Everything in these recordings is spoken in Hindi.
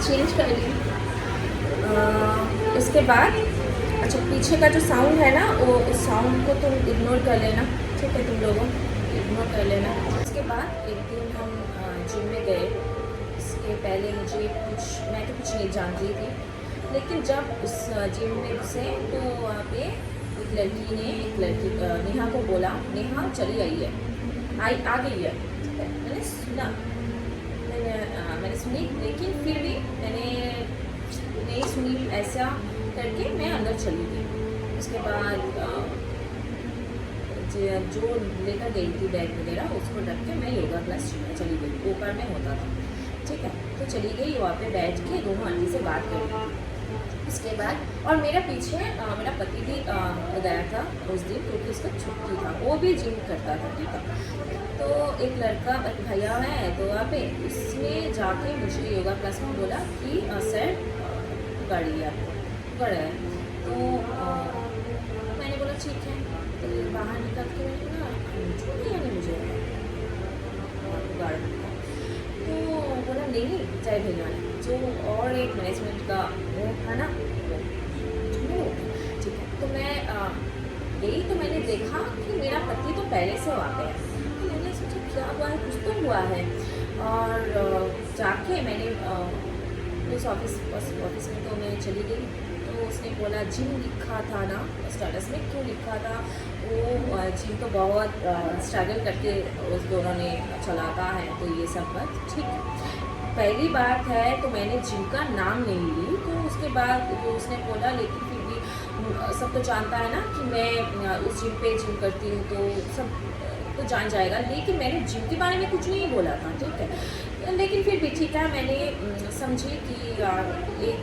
चेंज कर ली। उसके बाद अच्छा पीछे का जो साउंड है ना वो उस साउंड को तुम इग्नोर कर लेना, ठीक है, तुम लोगों इग्नोर कर लेना। उसके बाद एक दिन हम जिम में गए। इसके पहले मैं तो कुछ नहीं जानती थी, लेकिन जब उस जिम में घुसे तो वहाँ पे एक लड़की नेहा को बोला, नेहा चली आई है, आ गई है। मैंने सुना, मैंने सुनी, लेकिन फिर भी मैंने नहीं सुनी। ऐसा करके मैं अंदर चली गई। उसके बाद जो लेकर गई थी बैग वगैरह उसको रख के मैं योगा क्लास चली गई। ऊपर में होता था, ठीक है, तो चली गई वहाँ पे बैठ के दोनों आंटी से बात कर रही। उसके बाद और मेरा पीछे मेरा पति भी गया था उस दिन, क्योंकि उसका छुट्टी था, वो भी जिम करता था, ठीक है। तो एक लड़का भैया है तो वहाँ पे उसने जाके मुझे योगा क्लास में बोला कि सर गाड़ी आपको गड़ा है। तो मैंने बोला ठीक है। तो बाहर निकल के मैंने बोला छुट्टी है नहीं मुझे गाड़ी। तो बोला नहीं जय भैया ने जो और एक मैनेजमेंट का वो था ना वो, ठीक है। तो मैं गई तो मैंने देखा कि मेरा पति तो पहले से वहाँ पे है। तो मैंने सोचा क्या हुआ है, कुछ तो हुआ है। और जाके मैंने उस ऑफिस में तो मैं चली गई। तो उसने बोला जिम लिखा था ना स्टेटस में, क्यों लिखा था वो जिम तो बहुत स्ट्रगल करके उस दोनों ने चलाता है, तो ये सब बात ठीक है। पहली बात है तो मैंने जिम का नाम नहीं ली। तो उसके बाद वो उसने बोला लेकिन फिर भी सब तो जानता है ना कि मैं उस जिम पे जिम करती हूँ, तो सब तो जान जाएगा। लेकिन मैंने जिम के बारे में कुछ नहीं बोला था, ठीक है। लेकिन फिर भी ठीक है, मैंने समझी कि एक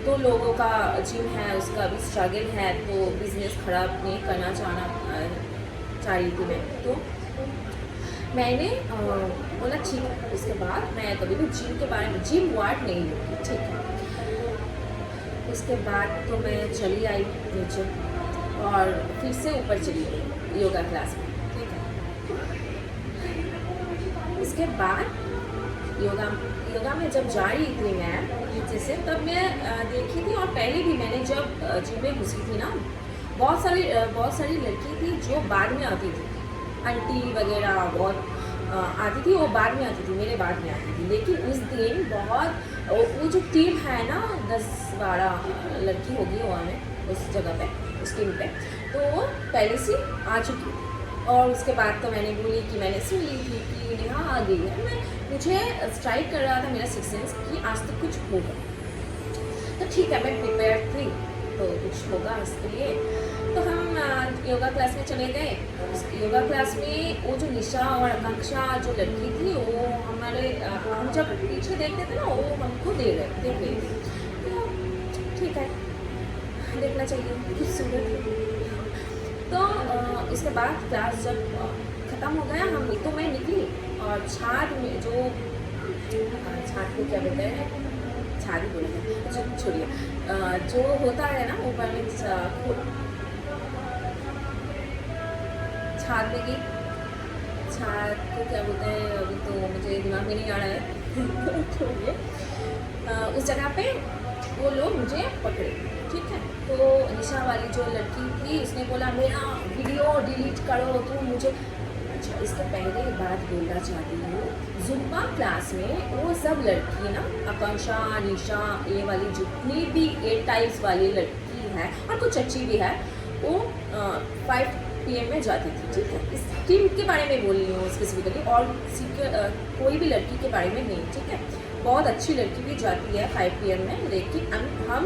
तो लोगों का जिम है उसका भी स्ट्रगल है, तो बिज़नेस ख़राब नहीं करना चाह रही थी मैं। तो मैंने बोला ठीक है। उसके बाद मैं कभी भी जिम के बारे में जिम वर्ड नहीं लूँगी, ठीक है। उसके बाद तो मैं चली आई नीचे और फिर से ऊपर चली गई योगा क्लास में, ठीक है। उसके बाद योगा में जब जा रही थी मैं नीचे से, तब मैं देखी थी, और पहले भी मैंने जब जिम में घुसी थी ना बहुत सारी लड़की थी जो बाद में आती थी, आंटी वगैरह बहुत आती थी, वो बाद में आती थी, मेरे बाद में आती थी। लेकिन उस दिन बहुत वो जो टीम है ना 10-12 लड़की होगी वहाँ में उस जगह पे उस टीम पे, तो वो पहले से आ चुकी थी। और उसके बाद तो मैंने बोली कि मैंने सुन ली थी कि नेहा आ गई है। मुझे स्ट्राइक कर रहा था मेरा सिक्स सेंस कि आज तक कुछ होगा, तो ठीक है मैं प्रिपेयर थी तो कुछ होगा इसके लिए। तो हम योगा क्लास में चले गए। योगा क्लास में वो जो निशा और आकांक्षा जो लड़की थी वो हम जब पीछे देखते थे ना वो हमको देख रही थी। तो ठीक है, देखना चाहिए, कुछ सूरत है। तो इसके बाद क्लास जब ख़त्म हो गया तो मैं निकली और छाद में जो छाद को क्या बोलते हैं, छाद ही बोलते हैं, छोड़िए, जो होता है ना ऊपर में छाद में गई। छाद को क्या बोलते हैं अभी तो मुझे दिमाग में नहीं आ रहा है छोड़िए। उस जगह पे वो लोग मुझे पकड़े, ठीक है। तो निशा वाली जो लड़की थी उसने बोला मेरा वीडियो डिलीट करो, तो मुझे अच्छा इसके पहले एक बात बोलना चाहती हूँ। जुम्बा क्लास में वो सब लड़की ना आकांक्षा निशा ये वाली जितनी भी ए टाइप्स वाली लड़की है और कुछ अच्छी भी है, वो 5 PM में जाती थी, ठीक है। इस टीम के बारे में बोल रही हूँ स्पेसिफिकली, और कोई भी लड़की के बारे में नहीं, ठीक है। बहुत अच्छी लड़की भी जाती है 5 PM में, लेकिन हम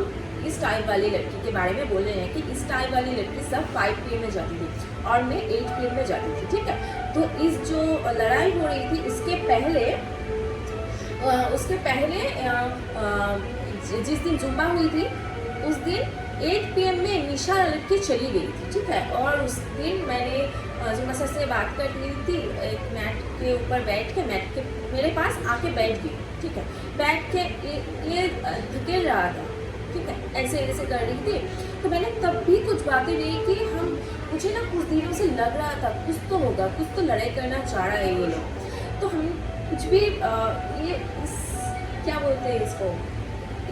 इस टाइप वाली लड़की के बारे में बोल रहे हैं कि इस टाइप वाली लड़की सब 5 PM में जाती थी और मैं 8 PM में जाती थी, ठीक है। तो इस जो लड़ाई हो रही थी उसके पहले जिस दिन जुम्बा हुई थी उस दिन 8 PM में निशा लड़की चली गई थी, ठीक है। और उस दिन मैंने जुम्मा सर से बात कर ली थी, एक मैट के ऊपर बैठ के मैट के मेरे पास आके बैठ गई, ठीक है। बैठ के ये धकेल रहा था, ठीक है, ऐसे ऐसे कर रही थी। तो मैंने तब भी कुछ बातें नहीं की। मुझे ना कुछ दिनों से लग रहा था कुछ तो होगा, कुछ तो लड़ाई करना चाह रहा है ये लोग। तो हम कुछ भी क्या बोलते हैं इसको,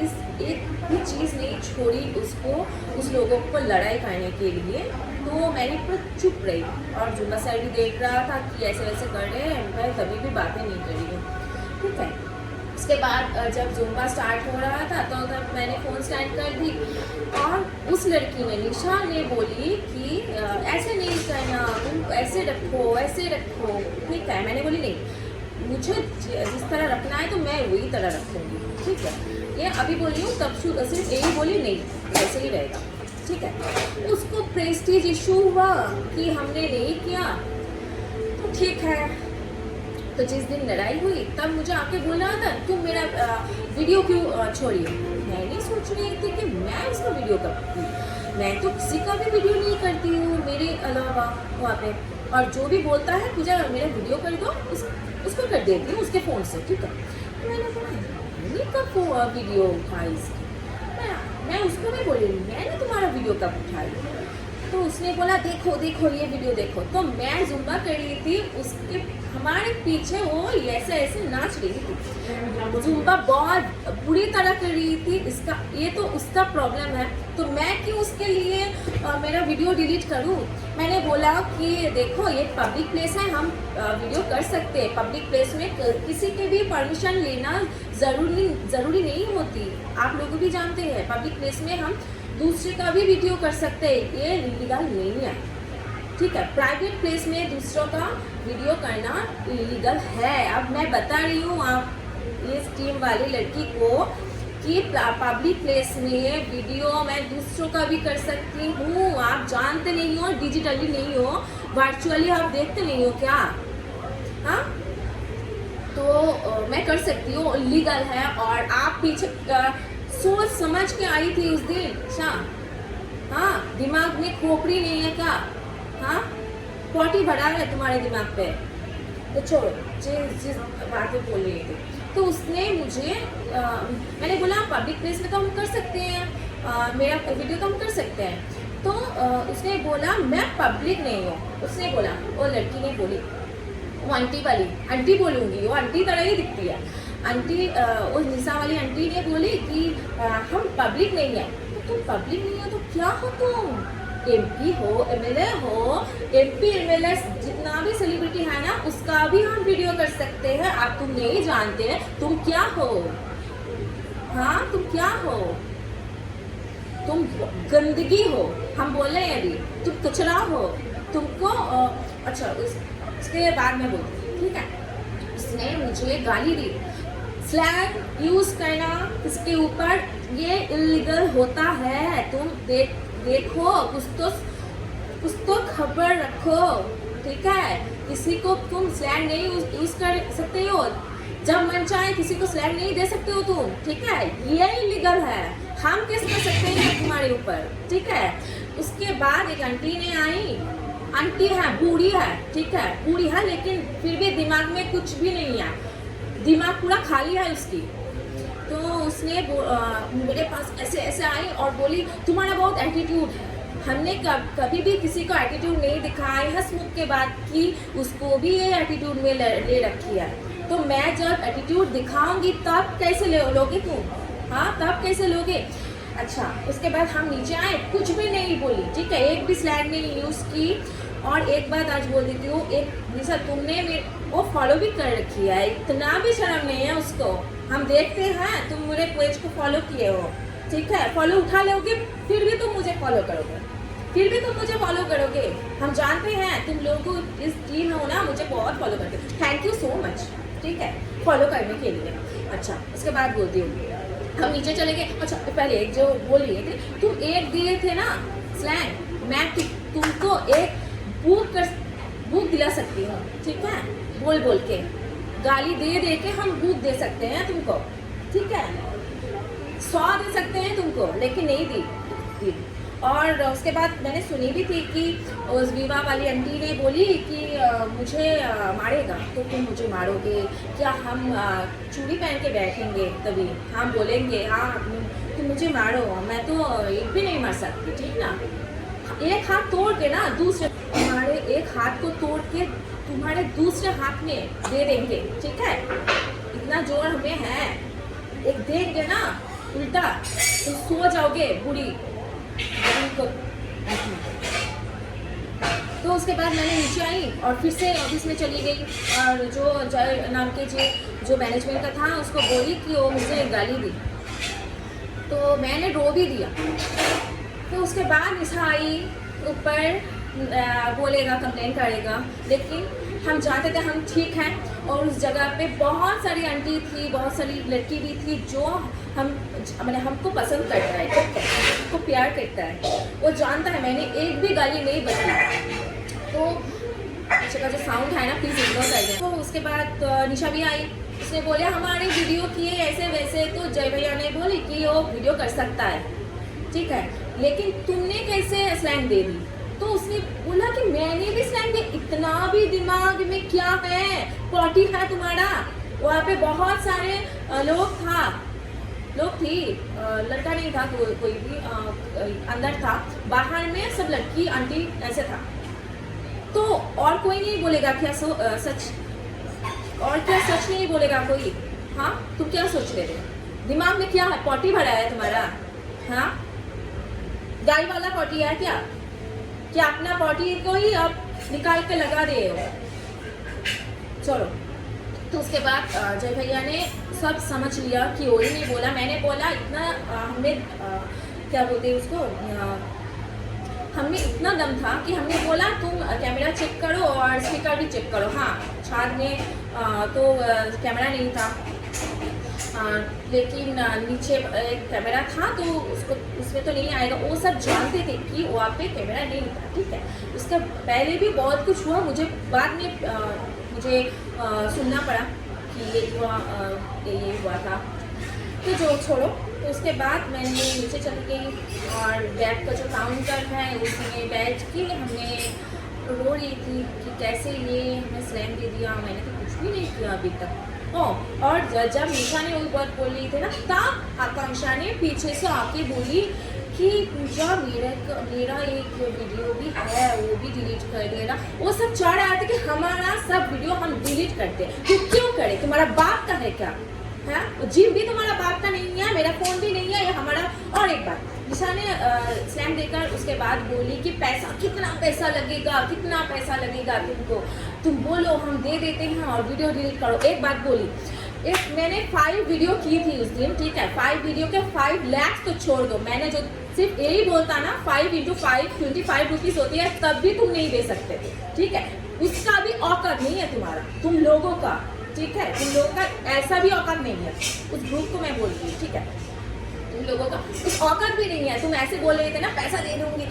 इस एक भी चीज़ नहीं छोड़ी उसको, उस लोगों को लड़ाई करने के लिए। तो मैंने पूरा चुप रही और जुम्बा सर भी देख रहा था कि ऐसे वैसे कर रहे हैं, मैं कभी भी बातें नहीं कर रही हूँ, ठीक है। उसके बाद जब जुम्बा स्टार्ट हो रहा था तो तब मैंने फ़ोन स्टैंड कर दी और उस लड़की ने, निशा ने बोली कि ऐसे नहीं करना, तुम ऐसे रखो, ठीक है। मैंने बोली नहीं, मुझे जिस तरह रखना है तो मैं वही तरह रखूँगी, ठीक है। ये अभी बोली हूँ, तब सिर्फ यही बोली नहीं, ऐसे ही रहेगा, ठीक है। उसको प्रेस्टीज इशू हुआ कि हमने नहीं किया, तो ठीक है। तो जिस दिन लड़ाई हुई तब मुझे आके बोला था तुम मेरा वीडियो क्यों छोड़ी। मैं नहीं सोच रही थी कि मैं उसका वीडियो करती, मैं तो किसी का भी वीडियो नहीं करती हूँ मेरे अलावा वहाँ पे, और जो भी बोलता है पूजा मेरा वीडियो कर दो, उसको कर देती हूँ उसके फ़ोन से, ठीक है। तो मैंने बोला कब वीडियो उठाई इसकी, मैं उसको नहीं बोली मैंने तुम्हारा वीडियो कब उठाई। तो उसने बोला देखो देखो ये वीडियो देखो। तो मैं जुम्बा कर रही थी, उसके हमारे पीछे वो ऐसे ऐसे नाच रही थी, जुम्बा बहुत बुरी तरह कर रही थी। इसका ये तो उसका प्रॉब्लम है, तो मैं क्यों उसके लिए मेरा वीडियो डिलीट करूं। मैंने बोला कि देखो ये पब्लिक प्लेस है, हम वीडियो कर सकते हैं। पब्लिक प्लेस में किसी के भी परमिशन लेना ज़रूरी नहीं होती, आप लोग भी जानते हैं। पब्लिक प्लेस में हम दूसरे का भी वीडियो कर सकते हैं, ये इलीगल नहीं है, ठीक है। प्राइवेट प्लेस में दूसरों का वीडियो करना इलीगल है। अब मैं बता रही हूँ आप इस टीम वाली लड़की को कि पब्लिक प्लेस में वीडियो मैं दूसरों का भी कर सकती हूँ। आप जानते नहीं हो, डिजिटली नहीं हो, वर्चुअली आप देखते नहीं हो क्या, हाँ। तो मैं कर सकती हूँ, लीगल है। और आप पीछे सोच समझ के आई थी उस दिन, अच्छा हाँ, दिमाग में खोपड़ी नहीं है क्या, हाँ, पॉटी भरा है तुम्हारे दिमाग पे। तो छोड़ो, जिस बातें बोल रही थी। तो उसने मुझे मैंने बोला पब्लिक प्लेस में तो हम कर सकते हैं, मेरा वीडियो तो हम कर सकते हैं। तो उसने बोला मैं पब्लिक नहीं हूँ। उसने बोला, वो लड़की ने बोली, वो आंटी वाली आंटी बोलूँगी, वो आंटी तरह ही दिखती है आंटी, वो निशा वाली आंटी ने बोली कि हम पब्लिक नहीं है। तो तुम पब्लिक नहीं हो तो क्या हो तुम, एमपी हो, एमएलए हो, एमपी एमएलए जितना भी सेलिब्रिटी है ना उसका भी हम वीडियो कर सकते हैं। आप तुम नहीं जानते हैं तुम क्या हो, हाँ तुम क्या हो, तुम गंदगी हो। हम बोल रहे हैं अभी तुम कचरा हो, तुमको अच्छा उसके बाद में बोलती, ठीक है। उसने मुझे गाली दी, स्लैंग यूज़ करना इसके ऊपर ये इलीगल होता है। तुम देखो, कुछ तो खबर रखो, ठीक है। किसी को तुम स्लैंग नहीं यूज़ कर सकते हो, जब मन चाहे किसी को स्लैंग नहीं दे सकते हो तुम, ठीक है। ये इलीगल है, हम केस कर सकते हैं तुम्हारे ऊपर, ठीक है। उसके बाद एक आंटी ने आई, आंटी है, बूढ़ी है, ठीक है, बूढ़ी है लेकिन फिर भी दिमाग में कुछ भी नहीं है, दिमाग पूरा खाली है उसकी। तो उसने मेरे पास ऐसे ऐसे आई और बोली तुम्हारा बहुत एटीट्यूड है। हमने कभी भी किसी को एटीट्यूड नहीं दिखाया, हंसमुख के बात की, उसको भी ये एटीट्यूड में ले रखी है। तो मैं जब एटीट्यूड दिखाऊंगी तब कैसे लोगे तुम, हाँ तब कैसे लोगे। अच्छा उसके बाद हम नीचे आए, कुछ भी नहीं बोली, ठीक है, एक भी स्लैंग नहीं यूज़ की। और एक बात आज बोल देती हूँ, एक निशा तुमने वो फॉलो भी कर रखी है, इतना भी शर्म नहीं है उसको। हम देखते हैं तुम मेरे पेज को फॉलो किए हो, ठीक है, फॉलो उठा लोगे फिर भी तुम मुझे फॉलो करोगे, फिर भी तुम मुझे फॉलो करोगे। हम जानते हैं तुम लोग इस टीम हो ना, मुझे बहुत फॉलो करते हो, थैंक यू सो मच, ठीक है, फॉलो करने के लिए। अच्छा उसके बाद बोलती हूँ, हम नीचे चले गए। अच्छा पहले एक जो बोल रही थी, तुम एक दिए थे ना स्लैंग, मैं तुमको एक बुक दिला सकती हूँ, ठीक है, बोल बोल के गाली दे के हम बुक दे सकते हैं तुमको, ठीक है, 100 दे सकते हैं तुमको, लेकिन नहीं दी। और उसके बाद मैंने सुनी भी थी कि उस विवाह वाली आंटी ने बोली कि मुझे मारेगा तो तुम मुझे मारोगे क्या, हम चूड़ी पहन के बैठेंगे तभी हम बोलेंगे हाँ तुम मुझे मारो, मैं तो एक भी नहीं मार सकती, ठीक ना। एक हाथ तोड़ के ना दूसरे, हमारे एक हाथ को तोड़ के तुम्हारे दूसरे हाथ में दे देंगे, ठीक है, इतना जोर हमें है, एक देख गए ना उल्टा तो सो जाओगे बुरी। तो उसके बाद मैंने नीचे आई और फिर से ऑफिस में चली गई और जो जय नाम के जो मैनेजमेंट का था उसको बोली कि वो मुझे गाली दी, तो मैंने रो भी दिया। तो उसके बाद निशा आई ऊपर, बोलेगा कंप्लेन करेगा, लेकिन हम जानते थे हम ठीक हैं। और उस जगह पे बहुत सारी आंटी थी, बहुत सारी लड़की भी थी जो मैंने हमको पसंद करता है, हमको प्यार करता है, वो जानता है मैंने एक भी गाली नहीं बची। तो पीछे का जो साउंड है ना प्लीज़ इग्नोर कर दें। तो उसके बाद निशा भी आई, उसने बोला हमारे वीडियो किए ऐसे वैसे, तो जय भैया ने बोली कि वो वीडियो कर सकता है, ठीक है, लेकिन तुमने कैसे स्लैंग दे दी। तो उसने बोला कि मैंने भी स्लैंग दे, इतना भी दिमाग में क्या है, पॉटी है तुम्हारा। वहाँ पे बहुत सारे लोग थी, लड़का नहीं था कोई भी, अंदर था, बाहर में सब लड़की आंटी ऐसे था। तो और कोई नहीं बोलेगा क्या सच, और क्या सच नहीं बोलेगा कोई। हाँ तुम क्या सोच रहे थे, दिमाग में क्या है, पॉटी भरा है तुम्हारा। हाँ गाय वाला पॉटी है क्या अपना पॉटी को ही अब निकाल के लगा दे हो। चलो, तो उसके बाद जय भैया ने सब समझ लिया कि वही नहीं बोला, मैंने बोला इतना हमने क्या बोलते हैं उसको, हमें इतना दम था कि हमने बोला तुम कैमरा चेक करो और स्पीकर भी चेक करो। हाँ छाद में तो कैमरा नहीं था, लेकिन नीचे एक कैमरा था तो उसमें तो नहीं आएगा, वो सब जानते थे कि वहाँ पे कैमरा नहीं था, ठीक है। उसका पहले भी बहुत कुछ हुआ, मुझे बाद में मुझे सुनना पड़ा कि ये हुआ था, तो जो छोड़ो। तो उसके बाद मैंने नीचे चली गई और बैग का जो काउंटर है उसमें बैठ के हमने रो रही थी कि कैसे ये हमें स्लैम दे दिया, मैंने तो कुछ भी नहीं किया अभी तक। और जब निशा ने वो बात बोल रही थी ना, तब आकांक्षा ने पीछे से आके बोली कि पूजा मेरा एक वीडियो भी है वो भी डिलीट कर देना। वो सब चाह रहे थे कि हमारा सब वीडियो हम डिलीट करते, तो क्यों करे, तुम्हारा बाप का है क्या है, जिम भी तुम्हारा बाप का नहीं है, मेरा फोन भी नहीं है, ये हमारा। और एक बात निशा ने स्लैम देकर उसके बाद बोली कि कितना पैसा लगेगा तुमको, तुम बोलो हम दे देते हैं और वीडियो डिलीट करो। एक बात बोली, मैंने 5 वीडियो की थी उस दिन, ठीक है, 5 वीडियो के 5 लाख तो छोड़ दो, मैंने जो सिर्फ यही बोलता ना 5 × 5 25 रुपीज़ होती है, तब भी तुम नहीं दे सकते, ठीक है। उसका भी औकात नहीं है तुम्हारा, तुम लोगों का, ठीक है, तुम लोगों का ऐसा भी औकात नहीं है। उस ग्रुप को मैं बोल रही हूँ, ठीक है, तुम लोगों का कुछ औकात भी नहीं है। तुम ऐसे बोल रहे थे ना पैसा दे दूंगी,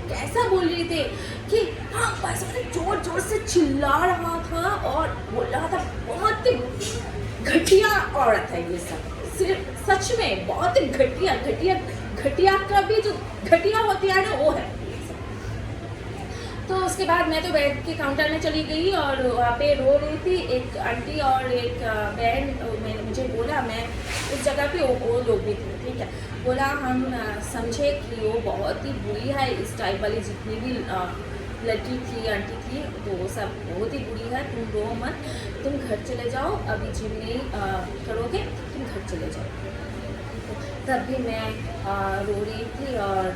कैसा बोल रहे थे कि हाँ पैसा, जोर जोर से चिल्ला रहा था और बोल रहा था, बहुत घटिया औरत है ये सब, सिर्फ सच में बहुत घटिया का भी जो घटिया होती है ना वो है। तो उसके बाद मैं तो बेड के काउंटर में चली गई और वहाँ पे रो रही थी एक आंटी और एक बहन, मुझे बोला, मैं उस जगह पे वो लोग भी थे, ठीक है, बोला हम समझे कि वो बहुत ही बुरी है, इस टाइप वाली जितनी भी लड़की थी आंटी थी तो वो सब बहुत ही बुरी है, तुम रो मत, तुम घर चले जाओ, अभी जिम नहीं करोगे, तुम घर चले जाओ। तब भी मैं रो रही थी और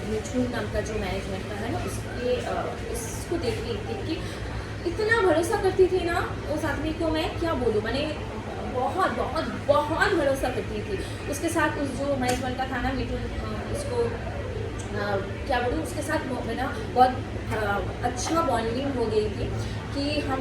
मिठुन नाम का जो मैनेजमेंट का है ना उसको देख रही थी कि इतना भरोसा करती थी ना उस आदमी को, मैं क्या बोलूँ, मैंने बहुत बहुत बहुत भरोसा करती थी उसके साथ। उस जो मैनेजमेंट का था ना मिठुन, उसको क्या बोलूँ, उसके साथ मेरा बहुत अच्छा बॉन्डिंग हो गई थी कि हम